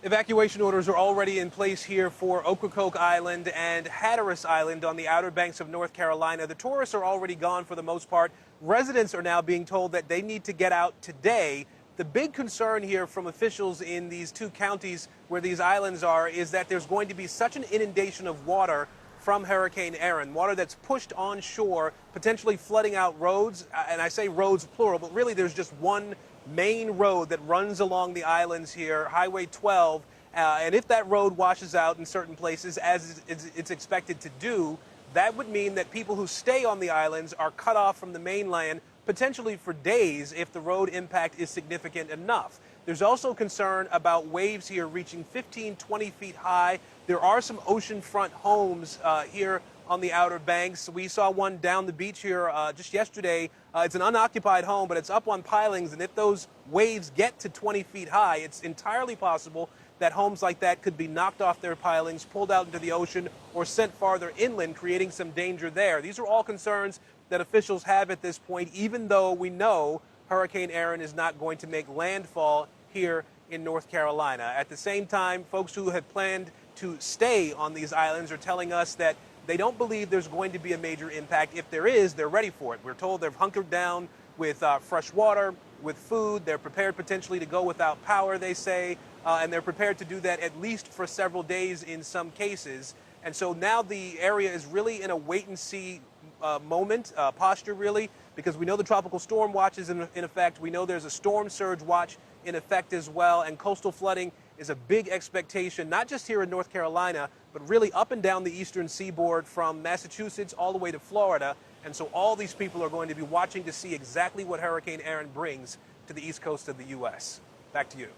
Evacuation orders are already in place here for Ocracoke Island and Hatteras Island on the Outer Banks of North Carolina. The tourists are already gone for the most part. Residents are now being told that they need to get out today. The big concern here from officials in these two counties where these islands are is that there's going to be such an inundation of water from Hurricane Erin, water that's pushed on shore, potentially flooding out roads. And I say roads plural, but really there's just one main road that runs along the islands here, Highway 12. And if that road washes out in certain places, as it's expected to do, that would mean that people who stay on the islands are cut off from the mainland, potentially for days if the road impact is significant enough. There's also concern about waves here reaching 15, 20 feet high. There are some oceanfront homes here on the Outer Banks. We saw one down the beach here just yesterday. It's an unoccupied home, but it's up on pilings, and if those waves get to 20 feet high, it's entirely possible that homes like that could be knocked off their pilings, pulled out into the ocean, or sent farther inland, creating some danger there. These are all concerns that officials have at this point, even though we know Hurricane Erin is not going to make landfall here in North Carolina. At the same time, folks who had planned to stay on these islands are telling us that they don't believe there's going to be a major impact. If there is, they're ready for it. We're told they've hunkered down with fresh water, with food. They're prepared potentially to go without power, they say, and they're prepared to do that at least for several days in some cases. And so now the area is really in a wait-and-see posture, really, because we know the tropical storm watch is in effect. We know there's a storm surge watch in effect as well, and coastal flooding is a big expectation, not just here in North Carolina, but really up and down the eastern seaboard from Massachusetts all the way to Florida. And so all these people are going to be watching to see exactly what Hurricane Erin brings to the east coast of the U.S. Back to you.